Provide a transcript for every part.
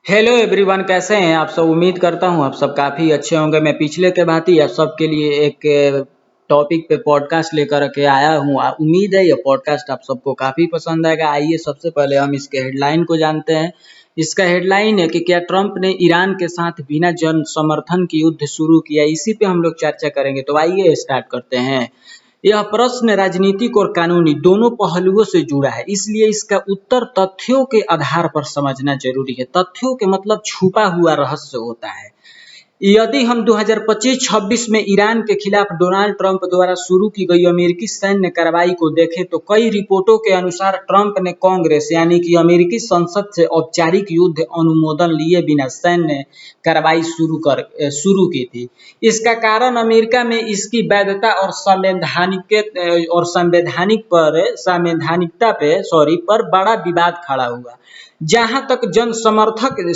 Hello everyone, कैसे हैं आप सब। उम्मीद करता हूं आप सब काफ़ी अच्छे होंगे। मैं पिछले के भांति आप सबके लिए एक टॉपिक पे पॉडकास्ट लेकर के आया हूं। उम्मीद है ये पॉडकास्ट आप सबको काफ़ी पसंद आएगा। आइए सबसे पहले हम इसके हेडलाइन को जानते हैं। इसका हेडलाइन है कि क्या ट्रंप ने ईरान के साथ बिना जन समर्थन की युद्ध शुरू किया। इसी पे हम लोग चर्चा करेंगे। तो आइए स्टार्ट करते हैं। यह प्रश्न राजनीतिक और कानूनी दोनों पहलुओं से जुड़ा है, इसलिए इसका उत्तर तथ्यों के आधार पर समझना जरूरी है। तथ्यों के मतलब छुपा हुआ रहस्य होता है। यदि हम 2025-26 में ईरान के खिलाफ डोनाल्ड ट्रंप द्वारा शुरू की गई अमेरिकी सैन्य कार्रवाई को देखें तो कई रिपोर्टों के अनुसार ट्रंप ने कांग्रेस यानी कि अमेरिकी संसद से औपचारिक युद्ध अनुमोदन लिए बिना सैन्य कार्रवाई शुरू की थी। इसका कारण अमेरिका में इसकी वैधता और संवैधानिकता पर बड़ा विवाद खड़ा हुआ। जहां तक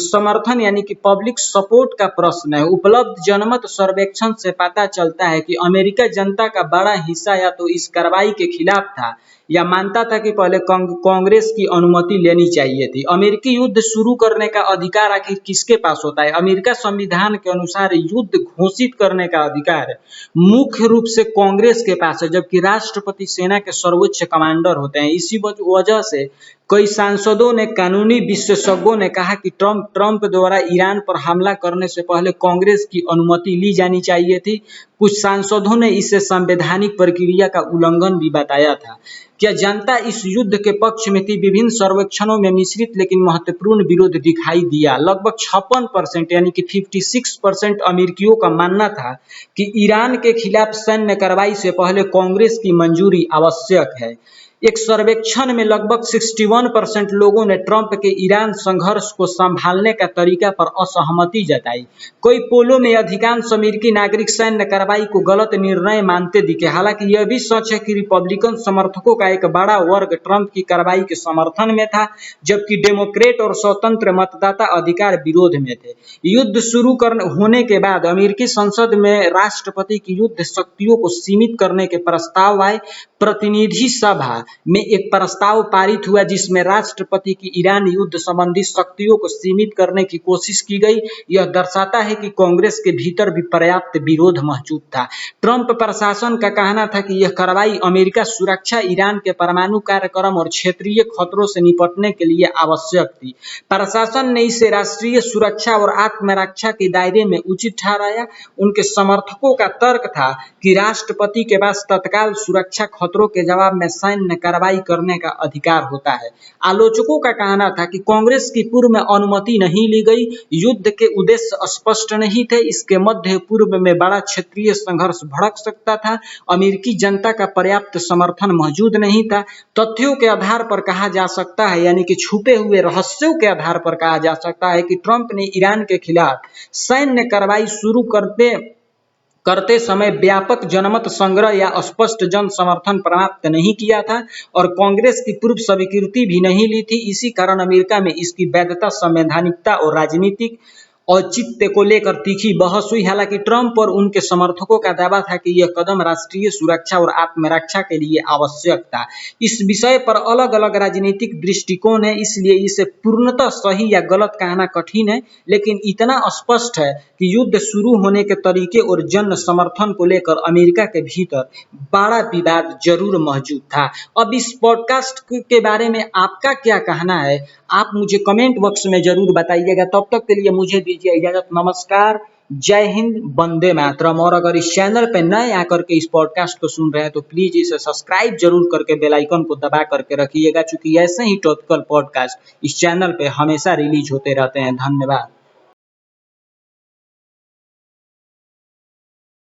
समर्थन यानी कि पब्लिक सपोर्ट का प्रश्न है, उपलब्ध जनमत सर्वेक्षण से पता चलता है कि अमेरिका जनता का बड़ा हिस्सा या तो इस कार्रवाई के खिलाफ था या मानता था कि पहले कांग्रेस की अनुमति लेनी चाहिए थी। अमेरिकी युद्ध शुरू करने का अधिकार आखिर किसके पास होता है? अमेरिका संविधान के अनुसार युद्ध घोषित करने का अधिकार मुख्य रूप से कांग्रेस के पास है, जबकि राष्ट्रपति सेना के सर्वोच्च कमांडर होते हैं। इसी वजह से कई सांसदों ने, कानूनी विशेषज्ञों ने कहा कि ट्रंप द्वारा ईरान पर हमला करने से पहले कांग्रेस की अनुमति ली जानी चाहिए थी। कुछ सांसदों ने इसे संवैधानिक प्रक्रिया का उल्लंघन भी बताया था। क्या जनता इस युद्ध के पक्ष में थी? विभिन्न सर्वेक्षणों में मिश्रित लेकिन महत्वपूर्ण विरोध दिखाई दिया। लगभग 56% यानी कि 56% अमेरिकियों का मानना था कि ईरान के खिलाफ सैन्य कार्रवाई से पहले कांग्रेस की मंजूरी आवश्यक है। एक सर्वेक्षण में लगभग 61% लोगों ने ट्रंप के ईरान संघर्ष को संभालने का तरीका पर असहमति जताई। कई पोलों में अधिकांश अमेरिकी नागरिक सैन्य कार्रवाई को गलत निर्णय मानते दिखे। हालांकि यह भी सच है कि रिपब्लिकन समर्थकों का एक बड़ा वर्ग ट्रंप की कार्रवाई के समर्थन में था, जबकि डेमोक्रेट और स्वतंत्र मतदाता अधिकार विरोध में थे। युद्ध शुरू होने के बाद अमेरिकी संसद में राष्ट्रपति की युद्ध शक्तियों को सीमित करने के प्रस्ताव आए। प्रतिनिधि सभा में एक प्रस्ताव पारित हुआ जिसमें राष्ट्रपति की ईरान युद्ध संबंधी शक्तियों को सीमित करने की कोशिश की गई। यह दर्शाता है कि कांग्रेस के भीतर भी पर्याप्त विरोध मौजूद था। ट्रंप प्रशासन का कहना था कि यह कार्रवाई अमेरिका सुरक्षा, ईरान के परमाणु कार्यक्रम और क्षेत्रीय खतरों से निपटने के लिए आवश्यक थी। प्रशासन ने इसे राष्ट्रीय सुरक्षा और आत्मरक्षा के दायरे में उचित ठहराया। उनके समर्थकों का तर्क था कि राष्ट्रपति के पास तत्काल सुरक्षा खतरों के जवाब में सैन्य कार्रवाई करने का अधिकार होता है। आलोचकों का कहना था कि कांग्रेस की पूर्व में अनुमति नहीं ली गई। युद्ध के उद्देश्य स्पष्ट नहीं थे। इसके मध्य पूर्व में बड़ा क्षेत्रीय संघर्ष भड़क सकता था। अमेरिकी जनता का पर्याप्त समर्थन मौजूद नहीं था। तथ्यों के आधार पर कहा जा सकता है, यानी कि छुपे हुए रहस्यों के आधार पर कहा जा सकता है कि ट्रंप ने ईरान के खिलाफ सैन्य कार्रवाई शुरू करते समय व्यापक जनमत संग्रह या स्पष्ट जन समर्थन प्राप्त नहीं किया था और कांग्रेस की पूर्व स्वीकृति भी नहीं ली थी। इसी कारण अमेरिका में इसकी वैधता, संवैधानिकता और राजनीतिक औचित्य को लेकर तीखी बहस हुई। हालांकि ट्रंप और उनके समर्थकों का दावा था कि यह कदम राष्ट्रीय सुरक्षा और आत्मरक्षा के लिए आवश्यक था। इस विषय पर अलग अलग राजनीतिक दृष्टिकोण है, इसलिए इसे पूर्णतः सही या गलत कहना कठिन है। लेकिन इतना स्पष्ट है कि युद्ध शुरू होने के तरीके और जन समर्थन को लेकर अमेरिका के भीतर बड़ा विवाद जरूर मौजूद था। अब इस पॉडकास्ट के बारे में आपका क्या कहना है, आप मुझे कमेंट बॉक्स में जरूर बताइएगा। तब तक के लिए मुझे दीजिए इजाजत। नमस्कार, जय हिंद, वंदे मातरम। और अगर इस चैनल पे नए आकर के इस पॉडकास्ट को सुन रहे हैं तो प्लीज इसे सब्सक्राइब जरूर करके बेल आइकन को दबा करके रखिएगा, क्योंकि ऐसे ही टॉपिकल पॉडकास्ट इस चैनल पे हमेशा रिलीज होते रहते हैं। धन्यवाद।